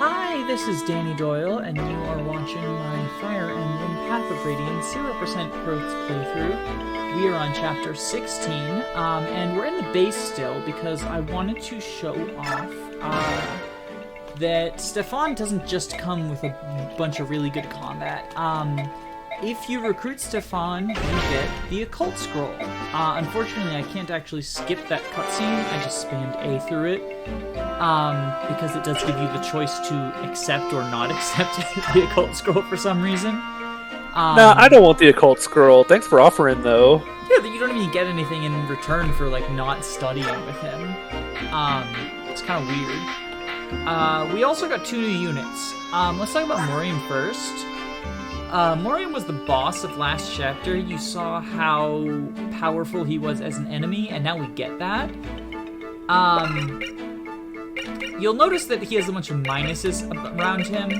Hi, this is Danny Doyle, and you are watching my Fire Emblem Path of Radiance 0% growth playthrough. We are on Chapter 16, and we're in the base still because I wanted to show off that Stefan doesn't just come with a bunch of really good combat. If you recruit Stefan, you get the Occult Scroll. Unfortunately, I can't actually skip that cutscene. I just spammed A through it. Because it does give you the choice to accept or not accept the Occult Scroll for some reason. No, I don't want the Occult Scroll. Thanks for offering, though. Yeah, but you don't even get anything in return for, not studying with him. It's kind of weird. We also got 2 new units. Let's talk about Mauryan first. Mauryan was the boss of last chapter. You saw how powerful he was as an enemy, and now we get that. You'll notice that he has a bunch of minuses around him.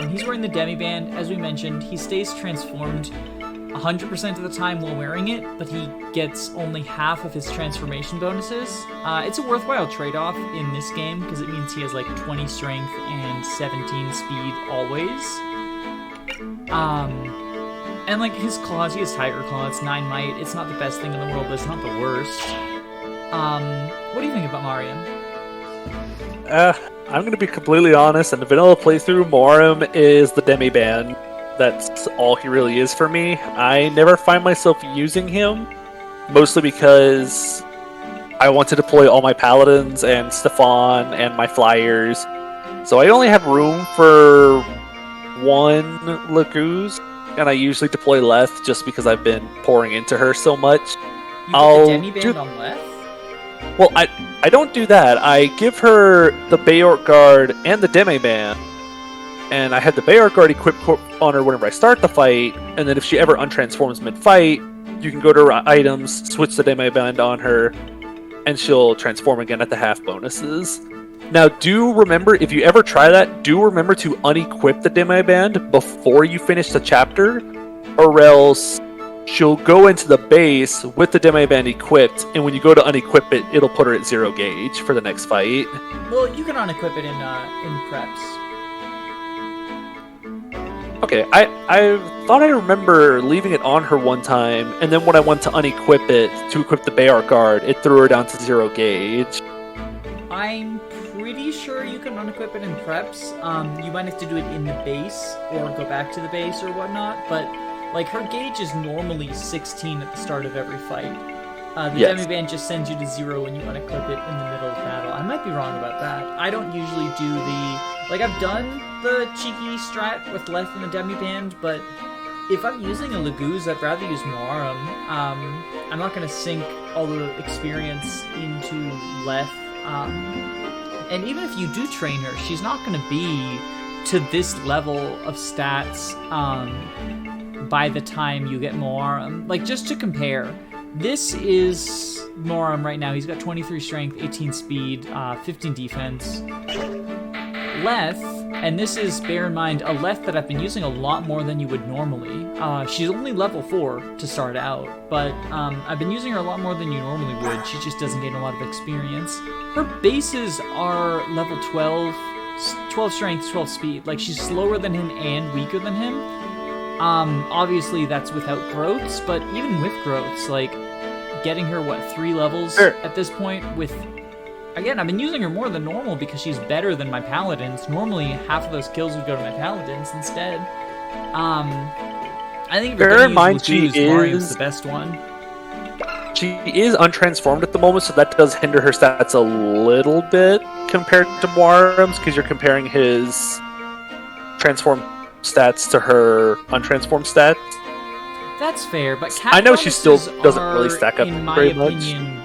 He's wearing the demiband, as we mentioned. He stays transformed 100% of the time while wearing it, but he gets only half of his transformation bonuses. It's a worthwhile trade-off in this game, because it means he has 20 strength and 17 speed always. And his claws, he has Tiger Claw, it's 9 might. It's not the best thing in the world, but it's not the worst. What do you think about Mauryan? I'm going to be completely honest, in the vanilla playthrough, Mauryan is the demiband. That's all he really is for me. I never find myself using him, mostly because I want to deploy all my paladins and Stefan and my flyers. So I only have room for 1 Laguz, and I usually deploy Leth just because I've been pouring into her so much. You put the demiband on Leth? Well, I don't do that. I give her the Bayork Guard and the Demiband, and I have the Bayork Guard equipped on her whenever I start the fight, and then if she ever untransforms mid-fight, you can go to her items, switch the Demiband on her, and she'll transform again at the half bonuses. Now, do remember, if you ever try that, do remember to unequip the Demiband before you finish the chapter, or else she'll go into the base with the demiband equipped, and when you go to unequip it, it'll put her at 0 gauge for the next fight. Well, you can unequip it in preps. Okay, I thought I remember leaving it on her one time, and then when I went to unequip it, to equip the Bayork Guard, it threw her down to 0 gauge. I'm pretty sure you can unequip it in preps. You might have to do it in the base, or go back to the base or whatnot, but her gauge is normally 16 at the start of every fight. The demiband just sends you to 0 when you unequip it in the middle of battle. I might be wrong about that. I don't usually do I've done the cheeky strat with Leth and the demiband, but if I'm using a Laguz, I'd rather use Mauryan. I'm not going to sink all the experience into Leth. And even if you do train her, she's not going to be to this level of stats, by the time you get Mauryan. Just to compare, this is Mauryan right now. He's got 23 strength, 18 speed, 15 defense. Leth, and this is, bear in mind, a Leth that I've been using a lot more than you would normally. She's only level 4 to start out, but I've been using her a lot more than you normally would. She just doesn't gain a lot of experience. Her bases are level 12 strength, 12 speed. She's slower than him and weaker than him. Obviously that's without growths, but even with growths, getting her, 3 levels at this point with... Again, I've been using her more than normal because she's better than my paladins. Normally, half of those kills would go to my paladins instead. I think if you're going to use Laguz, Mauryan's the best one. She is untransformed at the moment, so that does hinder her stats a little bit compared to Mauryan's, because you're comparing his transformed stats to her untransformed stats. That's fair, but I know she still doesn't really stack up very much. In my opinion,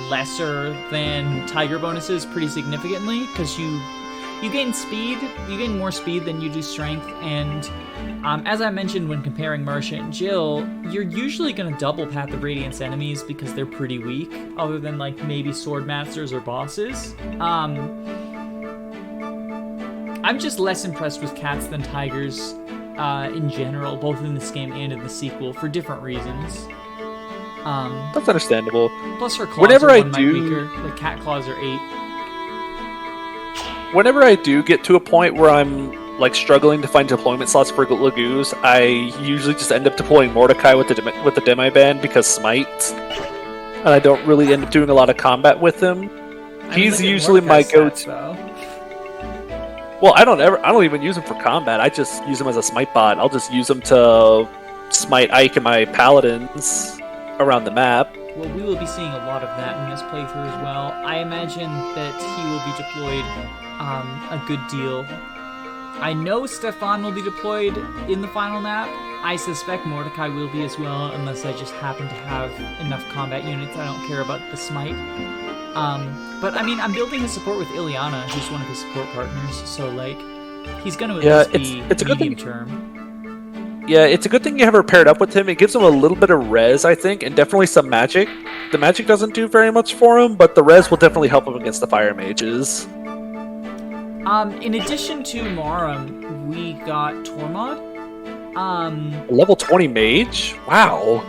lesser than Tiger bonuses pretty significantly, because you gain speed, you gain more speed than you do strength, and as I mentioned when comparing Marcia and Jill, you're usually going to double Path of Radiance enemies because they're pretty weak, other than maybe sword masters or bosses. I'm just less impressed with cats than tigers in general, both in this game and in the sequel, for different reasons. That's understandable. Plus her claws are 1 might weaker. Cat claws are 8. whenever I do get to a point where I'm like struggling to find deployment slots for Laguz, I usually just end up deploying Mordecai with the Demi-Band because Smite, and I don't really end up doing a lot of combat with him. He's usually my go-to. Well, I don't even use him for combat. I just use him as a smite bot. I'll just use him to smite Ike and my paladins around the map. Well, we will be seeing a lot of that in this playthrough as well. I imagine that he will be deployed a good deal. I know Stefan will be deployed in the final map. I suspect Mordecai will be as well, unless I just happen to have enough combat units. I don't care about the smite. But I mean, I'm building his support with Ileana, who's one of his support partners, so like, he's going to at least be medium term. Yeah, it's a good thing you have her paired up with him. It gives him a little bit of res, I think, and definitely some magic. The magic doesn't do very much for him, but the res will definitely help him against the fire mages. In addition to Mauryan, we got Tormod. Level 20 mage? Wow.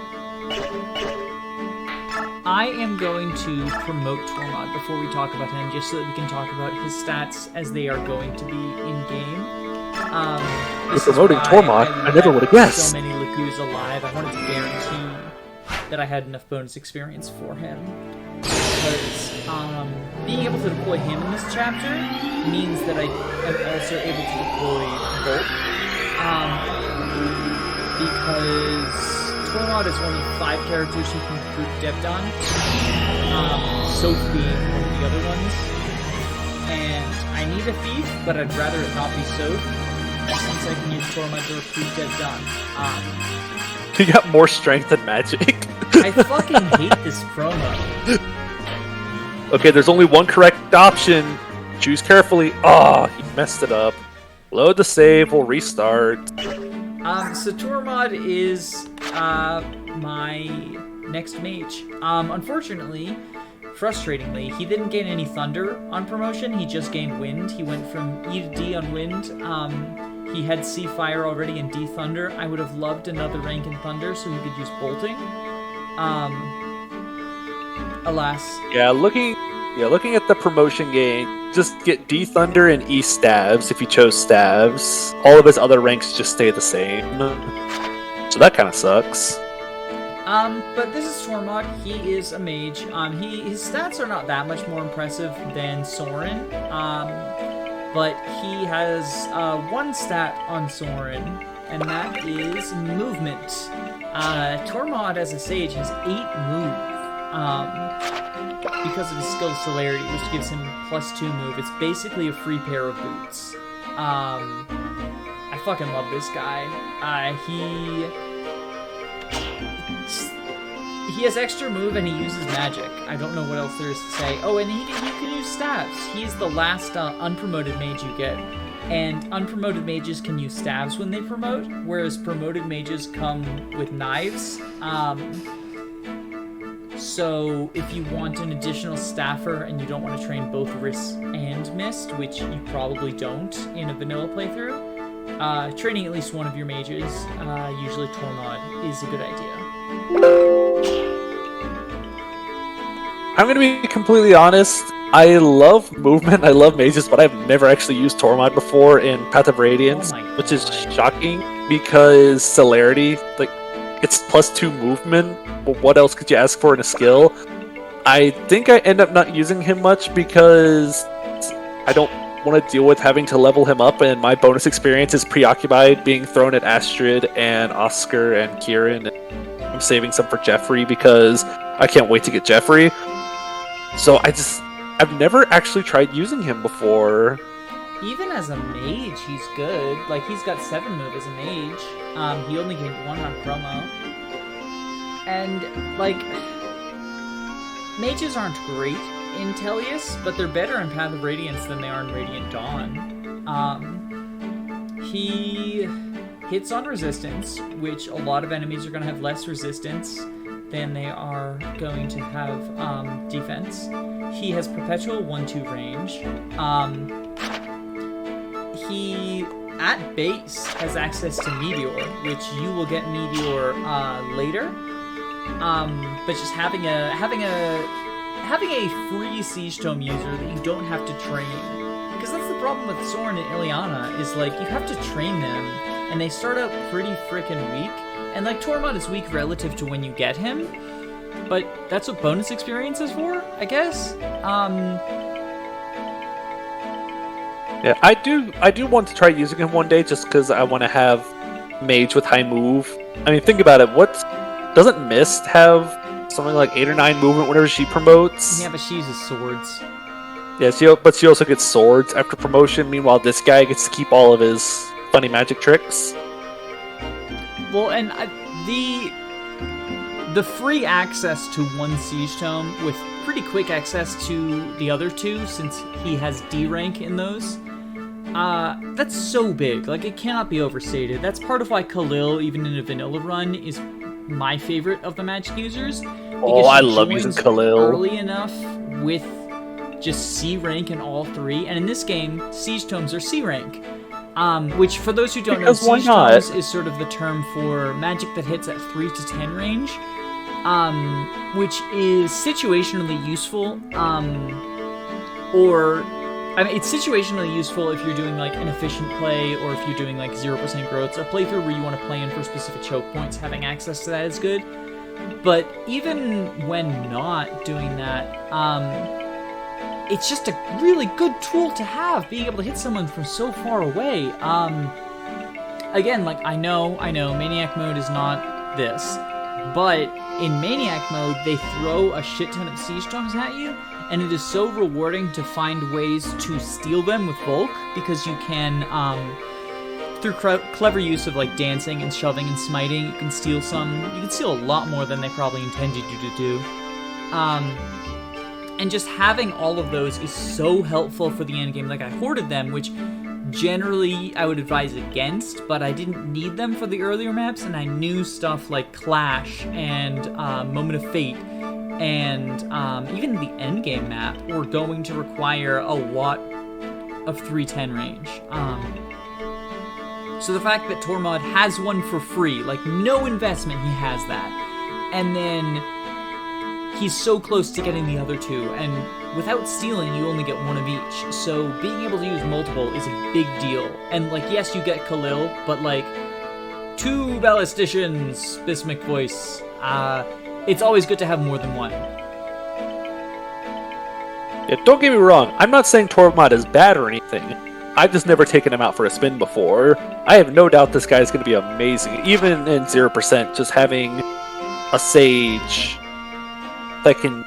I am going to promote Tormod before we talk about him, just so that we can talk about his stats as they are going to be in-game. You're promoting Tormod? I never would have guessed. So many Laguz alive, I wanted to guarantee that I had enough bonus experience for him. Because being able to deploy him in this chapter means that I am also able to deploy Bolt. Because Tormod is one of 5 characters who can group Depth on, Soph being one of the other ones. And I need a thief, but I'd rather it not be Soph, since I can use Tormod to recruit Depth on. He got more strength than magic. I fucking hate this promo. Okay, there's only one correct option. Choose carefully. Oh, he messed it up. Load the save, we'll restart. So Tormod is my next mage. Unfortunately, frustratingly, he didn't gain any thunder on promotion. He just gained wind. He went from E to D on wind. He had C fire already and D thunder. I would have loved another rank in thunder so he could use bolting. Alas. Yeah, looking at the promotion gain, just get D Thunder and E Stabs if you chose Stabs. All of his other ranks just stay the same. So that kind of sucks. But this is Tormod. He is a mage. His stats are not that much more impressive than Soren. But he has one stat on Soren, and that is movement. Tormod as a sage has 8 moves. Because of his skill celerity, which gives him +2 move. It's basically a free pair of boots. I fucking love this guy. He has extra move and he uses magic. I don't know what else there is to say. Oh, and he can use staves. He's the last unpromoted mage you get. And unpromoted mages can use staves when they promote, whereas promoted mages come with knives. So if you want an additional staffer and you don't want to train both Wrist and Mist, which you probably don't in a vanilla playthrough, training at least one of your mages, usually Tormod, is a good idea. I'm going to be completely honest. I love movement, I love mages, but I've never actually used Tormod before in Path of Radiance, which is shocking because celerity, like, it's +2 movement, but what else could you ask for in a skill? I think I end up not using him much because I don't want to deal with having to level him up, and my bonus experience is preoccupied being thrown at Astrid and Oscar and Kieran. I'm saving some for Jeffrey because I can't wait to get Jeffrey. So I've never actually tried using him before. Even as a mage, he's good. Like, he's got 7 move as a mage. He only gained 1 on promo. And, like, mages aren't great in Tellius, but they're better in Path of Radiance than they are in Radiant Dawn. He hits on resistance, which a lot of enemies are going to have less resistance than they are going to have defense. He has perpetual 1-2 range. He, at base, has access to Meteor, which you will get Meteor later. But just having a free Siege Tome user that you don't have to train, because that's the problem with Soren and Ileana is, like, you have to train them, and they start out pretty frickin' weak. And, like, Tormod is weak relative to when you get him, but that's what bonus experience is for, I guess? Yeah, I do want to try using him one day, just because I want to have mage with high move. I mean, think about it. Doesn't Mist have something like 8 or 9 movement whenever she promotes? Yeah, but she uses swords. Yeah, but she also gets swords after promotion. Meanwhile, this guy gets to keep all of his funny magic tricks. Well, and the free access to one Siege Tome with pretty quick access to the other 2, since he has D rank in those, that's so big. Like, it cannot be overstated. That's part of why Khalil, even in a vanilla run, is my favorite of the magic users. Oh, I love using Khalil. Early enough with just C rank in all 3, and in this game, Siege Tomes are C rank. Which, for those who don't know, Siege Tomes is sort of the term for magic that hits at 3 to 10 range, which is situationally useful, it's situationally useful if you're doing, like, an efficient play, or if you're doing, like, 0% growths. A playthrough where you want to play in for specific choke points, having access to that is good. But even when not doing that, it's just a really good tool to have, being able to hit someone from so far away. Again, like, I know, Maniac Mode is not this, but in Maniac Mode, they throw a shit ton of Siege Tomes at you, and it is so rewarding to find ways to steal them with bulk, because you can, through clever use of, like, dancing and shoving and smiting, you can steal a lot more than they probably intended you to do. And just having all of those is so helpful for the endgame. Like, I hoarded them, which generally I would advise against, but I didn't need them for the earlier maps, and I knew stuff like Clash and Moment of Fate and even the endgame map were going to require a lot of 310 range. So the fact that Tormod has one for free, like, no investment, he has that. And then he's so close to getting the other 2, and without stealing, you only get 1 of each. So being able to use multiple is a big deal. And, like, yes, you get Khalil, but, like, 2 ballisticians, Bismic voice. It's always good to have more than 1. Yeah, don't get me wrong. I'm not saying Tormod is bad or anything. I've just never taken him out for a spin before. I have no doubt this guy is going to be amazing. Even in 0%, just having a Sage that can...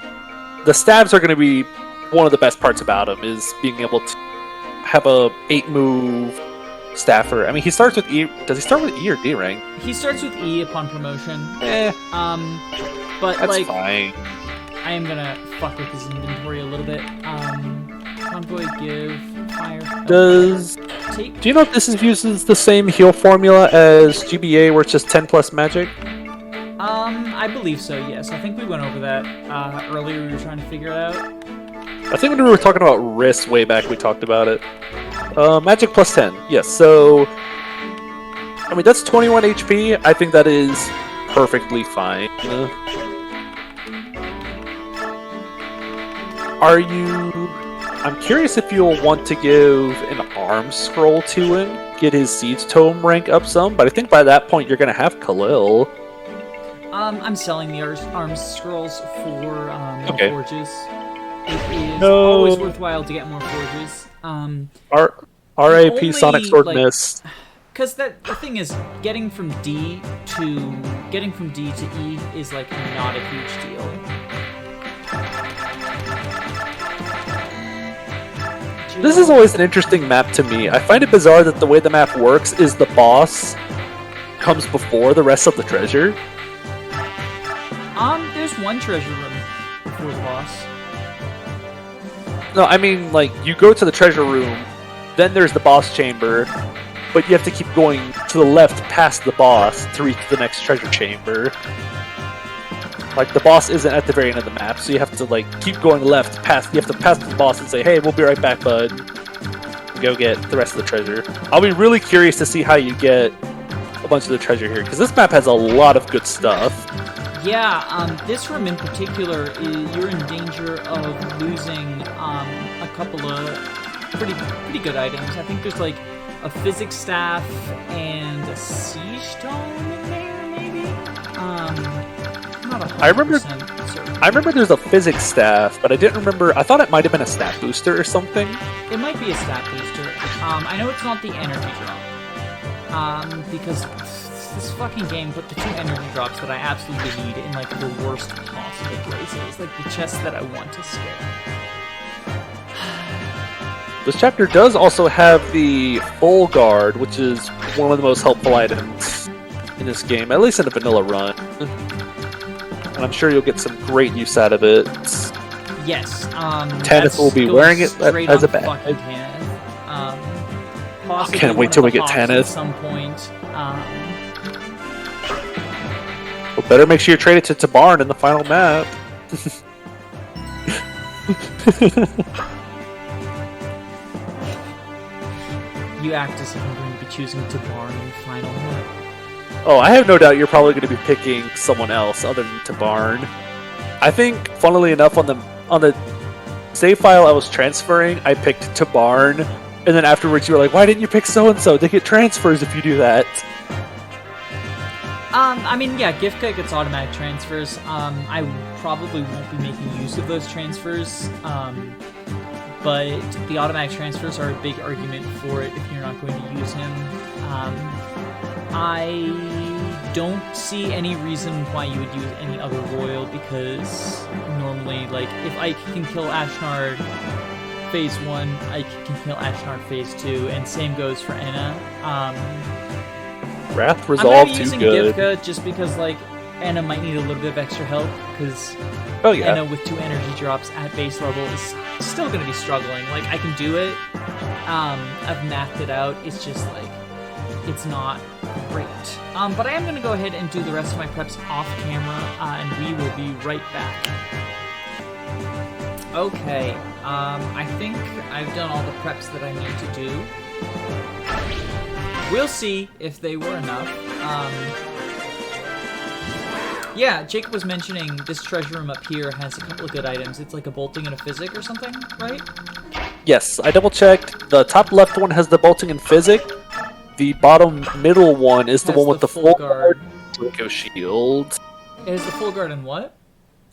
The stabs are going to be one of the best parts about him, is being able to have a 8-move staffer. I mean, he starts with E... Does he start with E or D rank? He starts with E upon promotion. But, that's like... fine. I am gonna fuck with his inventory a little bit. Convoy, give, fire... Take... Do you know if this uses the same heal formula as GBA, where it's just 10 plus magic? I believe so, yes. I think we went over that earlier. We were trying to figure it out. I think when we were talking about wrist way back, we talked about it. Magic plus 10, yes. So, I mean, that's 21 HP. I think that is perfectly fine. I'm curious if you'll want to give an arms scroll to him, get his Siege Tome rank up some, but I think by that point you're going to have Khalil. I'm selling the arms scrolls for okay. Forges. It is always worthwhile to get more Forges. R.A.P. Sonic Sword Miss. Because the thing is, getting from D to E is, like, not a huge deal. This is always an interesting map to me. I find it bizarre that the way the map works is the boss comes before the rest of the treasure. There's one treasure room before the boss. No, I mean, like, you go to the treasure room, then there's the boss chamber, but you have to keep going to the left past the boss to reach the next treasure chamber. Like, the boss isn't at the very end of the map, so you have to, like, keep going left past... You have to pass the boss and say, hey, we'll be right back, bud. Go get the rest of the treasure. I'll be really curious to see how you get a bunch of the treasure here, because this map has a lot of good stuff. Yeah, this room in particular, you're in danger of losing a couple of pretty good items. I think there's like a physics staff and a siege stone in there, maybe. I'm not 100% certain. I remember there's a physics staff, but I didn't remember. I thought it might have been a stat booster or something. It might be a stat booster. I know it's not the energy drop. Because this fucking game put the 2 energy drops that I absolutely need in like the worst possible places, like the chests that I want to scare. This chapter does also have the full guard, which is one of the most helpful items in this game, at least in a vanilla run. And I'm sure you'll get some great use out of it. Yes. Tanith will be wearing it as a badge. I can't wait till we get Tanith. At some point. Well, better make sure you trade it to Tabarn in the final map. You act as if I'm going to be choosing Tabarn in the final map. Oh, I have no doubt you're probably going to be picking someone else other than Tabarn. I think, funnily enough, on the save file I was transferring, I picked Tabarn, and then afterwards you were like, "Why didn't you pick so and so? They get transfers if you do that." I mean, yeah, Gifka gets automatic transfers. I probably won't be making use of those transfers, but the automatic transfers are a big argument for it if you're not going to use him. I don't see any reason why you would use any other royal, because normally, like, if Ike can kill Ashnard Phase 1, Ike can kill Ashnard Phase 2, and same goes for Enna. Wrath Resolve too using good. Gifka just because, like, Enna might need a little bit of extra help, because Enna with 2 energy drops at base level is still going to be struggling. Like, I can do it. I've mapped it out. It's just, like, it's not great. But I am going to go ahead and do the rest of my preps off camera, and we will be right back. Okay, I think I've done all the preps that I need to do. We'll see if they were enough. Yeah, Jacob was mentioning this treasure room up here has a couple of good items. It's like a bolting and a physic or something, right? Yes, I double checked. The top left one has the bolting and physic. The bottom middle one is the one with the full guard Draco shield. It has the full guard and what?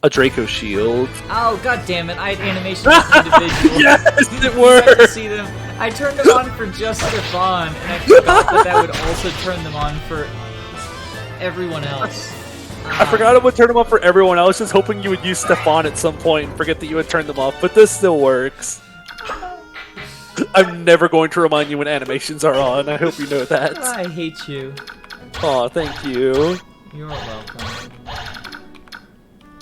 A Draco shield. Oh, god damn it, I had animations individual. Yes, it worked! To see them. I turned them on for just Stefan, and I forgot that would also turn them on for everyone else. I forgot I would turn them on for everyone else, just hoping you would use Stefan at some point and forget that you would turn them off, but this still works. I'm never going to remind you when animations are on, I hope you know that. I hate you. Aw, thank you. You're welcome.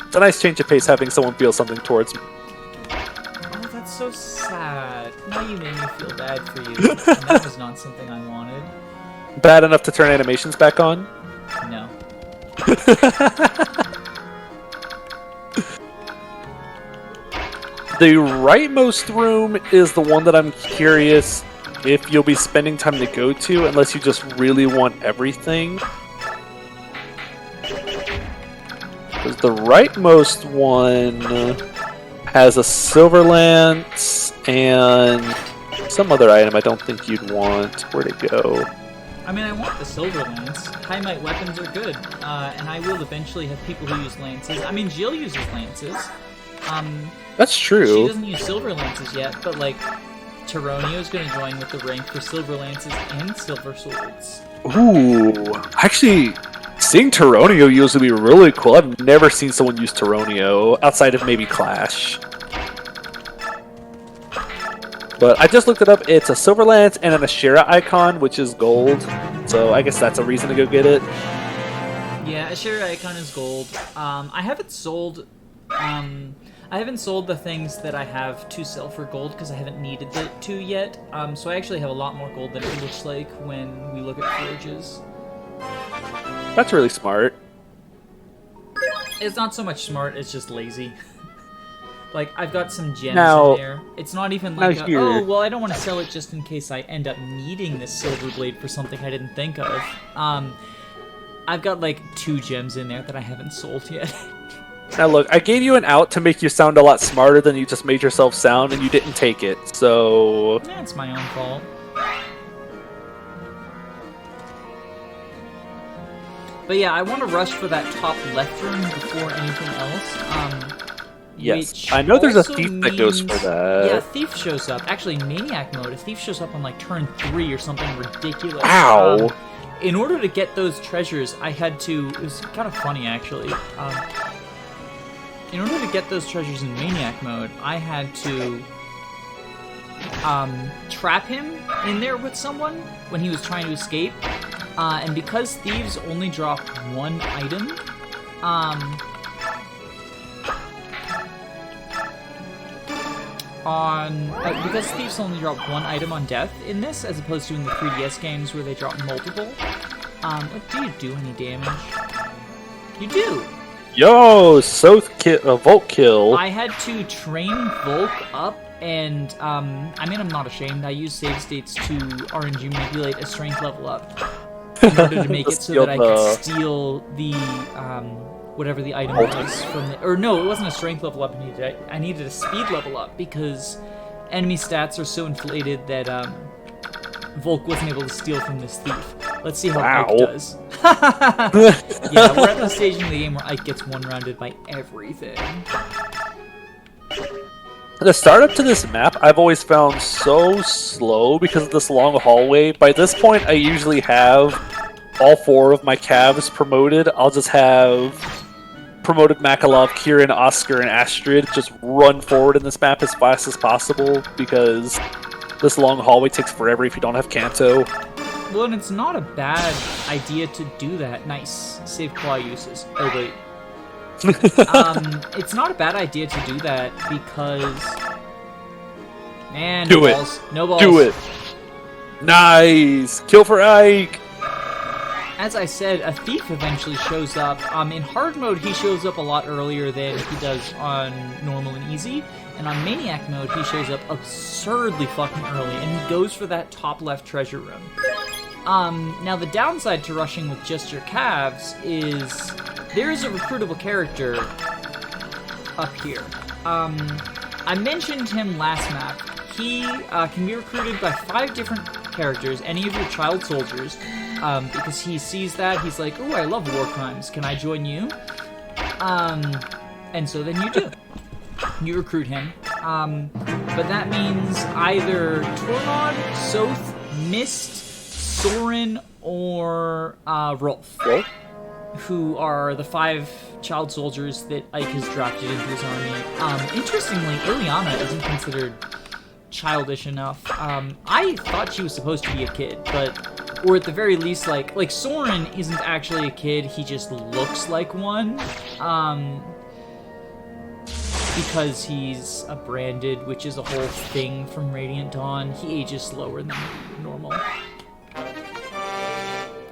It's a nice change of pace having someone feel something towards me. Oh, that's so sad. Now you made me feel bad for you. And that was not something I wanted. Bad enough to turn animations back on? No. The rightmost room is the one that I'm curious if you'll be spending time to go to, unless you just really want everything. Because the rightmost one has a silver lance and some other item I don't think you'd want. Where'd it go? I mean, I want the silver lance. High might weapons are good, and I will eventually have people who use lances. I mean, Jill uses lances. That's true. She doesn't use silver lances yet, but like, Taronio's going to join with the rank for silver lances and silver swords. Ooh, actually, seeing Taronio use would be really cool. I've never seen someone use Taronio outside of maybe Clash. But I just looked it up. It's a silver lance and an Ashera icon, which is gold. So I guess that's a reason to go get it. Yeah, Ashera icon is gold. I haven't sold. I haven't sold the things that I have to sell for gold because I haven't needed it to yet. So I actually have a lot more gold than it looks like when we look at forges. That's really smart. It's not so much smart, it's just lazy. Like, I've got some gems Now- in there. It's not even like, here- oh, well, I don't want to sell it just in case I end up needing this silver blade for something I didn't think of. I've got, like, 2 gems in there that I haven't sold yet. Now look, I gave you an out to make you sound a lot smarter than you just made yourself sound, and you didn't take it, so... That's my own fault. But yeah, I want to rush for that top left room before anything else. Yes, I know there's a thief that goes for that. Yeah, thief shows up. Actually, maniac mode. A thief shows up on like turn 3 or something ridiculous. Ow! In order to get those treasures, I had to... It was kind of funny, actually. In order to get those treasures in maniac mode, I had to trap him in there with someone when he was trying to escape. And because thieves only drop one item, because thieves only drop one item on death in this, as opposed to in the 3DS games where they drop multiple. Do you do any damage? You do. Yo, Volk kill. I had to train Volk up, and I mean, I'm not ashamed. I use save states to RNG manipulate a strength level up in order to make it so that I could steal the whatever the item was from the... Or no, it wasn't a strength level up. I needed a speed level up because enemy stats are so inflated that Volk wasn't able to steal from this thief. Let's see how Ike does. Yeah, we're at the stage in the game where Ike gets one-rounded by everything. The startup to this map I've always found so slow because of this long hallway. By this point, I usually have all 4 of my calves promoted. I'll just have promoted Makalov, Kieran, Oscar, and Astrid just run forward in this map as fast as possible because this long hallway takes forever if you don't have Kanto. Well, and it's not a bad idea to do that. Nice. Save claw uses. Oh, wait. It's not a bad idea to do that because... Man, no balls. No balls. Do it. Nice. Kill for Ike. As I said, a thief eventually shows up. In hard mode, he shows up a lot earlier than he does on normal and easy. And on maniac mode, he shows up absurdly fucking early, and he goes for that top left treasure room. Now the downside to rushing with just your calves is there is a recruitable character up here. I mentioned him last map. He can be recruited by 5 different characters, any of your child soldiers, because he sees that, he's like, ooh, I love war crimes, can I join you? And so then you do. You recruit him. But that means either Tormod, Soth, Mist, Soren, or Rolf, who are the 5 child soldiers that Ike has drafted into his army. Interestingly, Ileana isn't considered childish enough. I thought she was supposed to be a kid, or at the very least, like Soren isn't actually a kid, he just looks like one. Because he's a branded, which is a whole thing from Radiant Dawn, he ages slower than normal.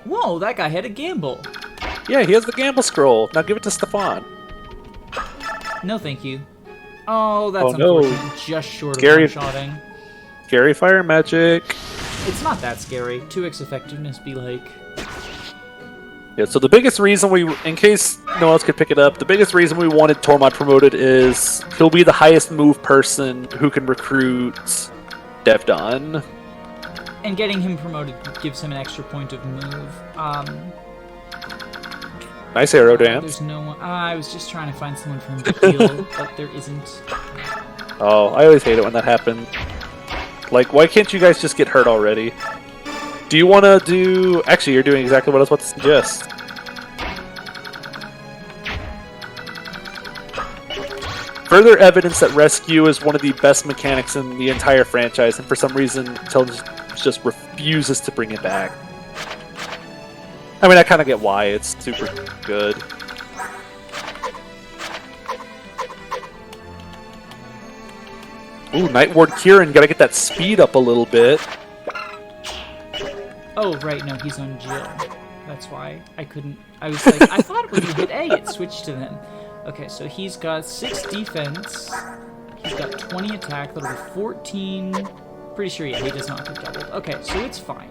Whoa, that guy had a gamble. Yeah, he has the gamble scroll. Now give it to Stefan. No, thank you. Oh, that's unfortunate. Just short of one-shotting. Scary fire magic. It's not that scary. 2x effectiveness be like... Yeah, so the biggest reason in case no one else could pick it up, the biggest reason we wanted Tormod promoted is he'll be the highest move person who can recruit Devdon. And getting him promoted gives him an extra point of move. Nice arrow dance. There's no one. I was just trying to find someone for him to heal, but there isn't. Oh, I always hate it when that happens. Like, why can't you guys just get hurt already? Do you want to do... Actually, you're doing exactly what I was about to suggest. Further evidence that rescue is one of the best mechanics in the entire franchise, and for some reason, Intelligence just refuses to bring it back. I mean, I kind of get why. It's super good. Ooh, Night Ward Kieran, gotta get that speed up a little bit. Oh, right, no, he's on Jill. That's why I couldn't... I was like, I thought when you hit A, it switched to them. Okay, so he's got 6 defense. He's got 20 attack, that'll be 14... Pretty sure, yeah, he does not get doubled. Okay, so it's fine.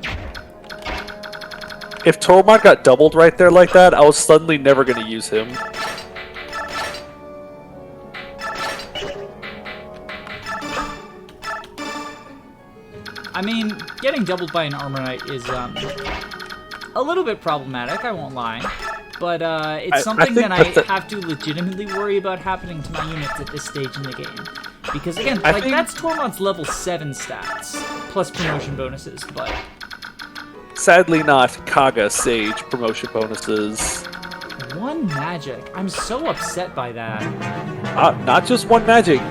If Tormod got doubled right there like that, I was suddenly never going to use him. mean, getting doubled by an Armor Knight is a little bit problematic, I won't lie. But it's something that I have to legitimately worry about happening to my units at this stage in the game. Because again, that's Tormod's level 7 stats, plus promotion bonuses, but... Sadly not Kaga Sage promotion bonuses. 1 magic. I'm so upset by that. Not just 1 magic,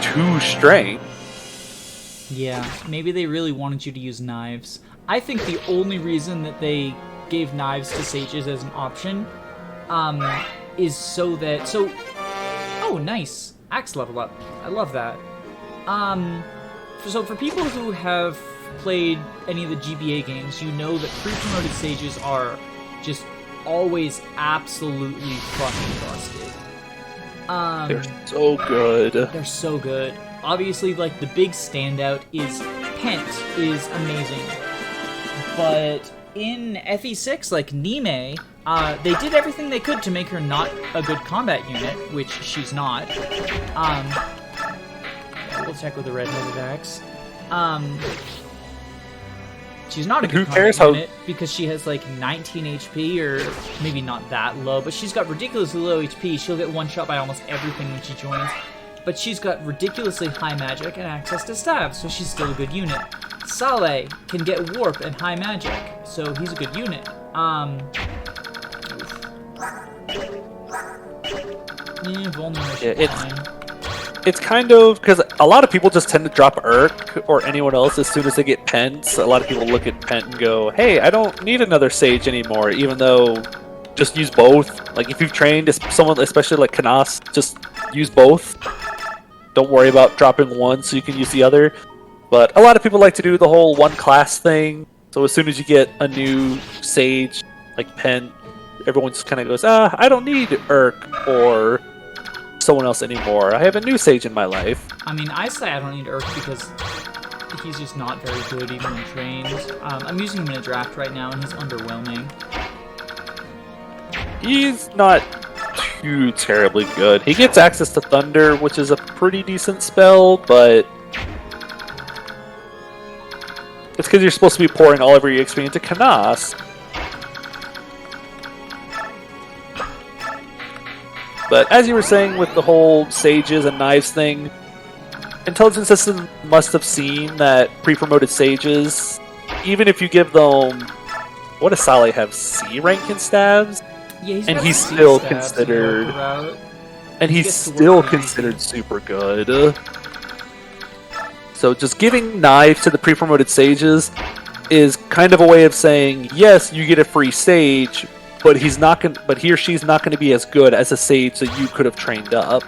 2 strength. Yeah, maybe they really wanted you to use knives. I think the only reason that they gave knives to sages as an option is so that... Oh, nice. Axe level up. I love that. So for people who have played any of the GBA games, you know that pre-promoted sages are just always absolutely fucking busted. They're so good. They're so good. Obviously, like, the big standout is Pent is amazing. But in FE6, like Nime, they did everything they could to make her not a good combat unit, which she's not. We'll check with the red-headed axe. She's not a good combat unit because she has like 19 HP, or maybe not that low, but she's got ridiculously low HP. She'll get one shot by almost everything when she joins. But she's got ridiculously high magic and access to staves, so she's still a good unit. Saleh can get warp and high magic, so he's a good unit. It's kind of, because a lot of people just tend to drop Urk or anyone else as soon as they get Pent. A lot of people look at Pent and go, hey, I don't need another Sage anymore, even though just use both. Like, if you've trained someone, especially like Kanas, just use both. Don't worry about dropping one so you can use the other. But a lot of people like to do the whole one class thing. So as soon as you get a new Sage, like Pent, everyone just kind of goes, I don't need Urk or someone else anymore. I have a new Sage in my life. I mean, I say I don't need Urk because he's just not very good even when trained. I'm using him in a draft right now and he's underwhelming. He's not too terribly good. He gets access to Thunder, which is a pretty decent spell, but it's because you're supposed to be pouring all of your XP into Kanas. But as you were saying with the whole Sages and Knives thing, Intelligence System must have seen that pre-promoted Sages, even if you give them... What does Saleh have? C rank in staves? Yeah, he's still considered... And he's still considered super good. So just giving Knives to the pre-promoted Sages is kind of a way of saying, yes, you get a free Sage, but he or she's not going to be as good as a Sage that you could have trained up.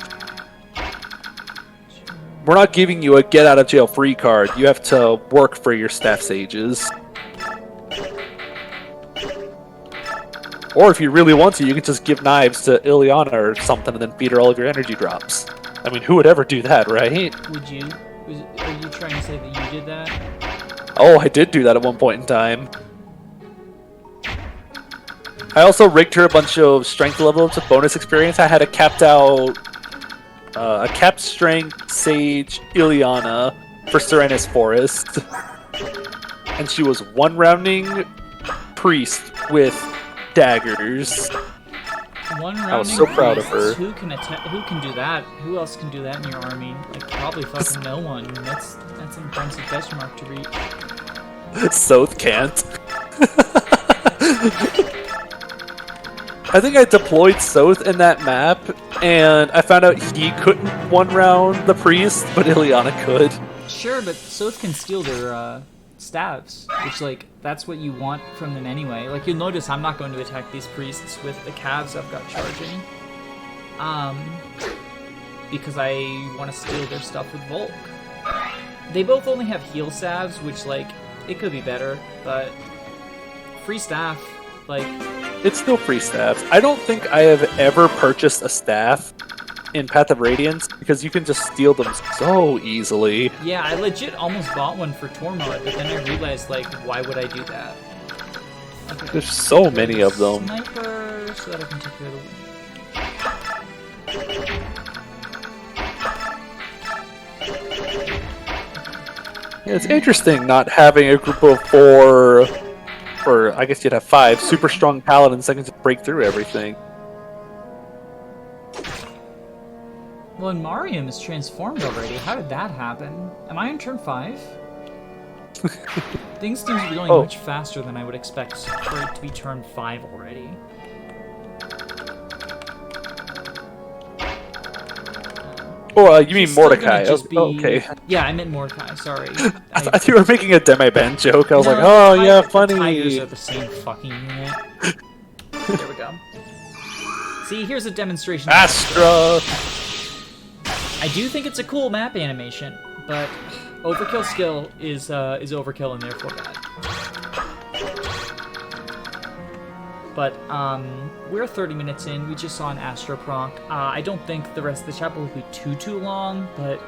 We're not giving you a get out of jail free card. You have to work for your staff Sages. Or if you really want to, you can just give Knives to Ileana or something and then feed her all of your energy drops. I mean, who would ever do that, right? Would you? Are you trying to say that you did that? Oh, I did do that at one point in time. I also rigged her a bunch of strength levels with bonus experience. I had a capped strength Sage Ileana for Serenus Forest. And she was one rounding priest with daggers. One rounding I was so proud of her. Who can do that? Who else can do that in your army? Like, probably fucking no one. That's an impressive benchmark to reach. Soth can't. I think I deployed Soth in that map, and I found out he couldn't one round the priest, but Ileana could. Sure, but Soth can steal their staves, which, like, that's what you want from them anyway. Like, you'll notice I'm not going to attack these priests with the calves I've got charging. Because I want to steal their stuff with Volk. They both only have heal staves, which, like, it could be better, but free staff, like... It's still free staffs. I don't think I have ever purchased a staff in Path of Radiance, because you can just steal them so easily. Yeah, I legit almost bought one for Tormod, but then I realized, like, why would I do that? Okay. There's so many of them. Sniper, so that I can take care of the... It's interesting not having a group of 4, or I guess you'd have 5, super strong paladins that can just break through everything. Well, and Mauryan is transformed already. How did that happen? Am I on turn 5? Things seem to be going much faster than I would expect for it to be turn 5 already. Oh, you mean Mordecai? Okay. Yeah, I meant Mordecai. Sorry. I thought you were making a demi-band joke. I was like, no, yeah, funny. Tigers are the same fucking unit. There we go. See, here's a demonstration. Astra. I do think it's a cool map animation, but overkill skill is overkill and therefore bad. But we're 30 minutes in. We just saw an Astro proc. I don't think the rest of the chapter will be too long, but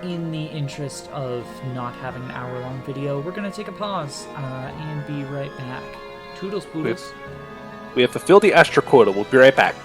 in the interest of not having an hour-long video, we're gonna take a pause and be right back. Toodles poodles. We have fulfilled the Astro quota. We'll be right back.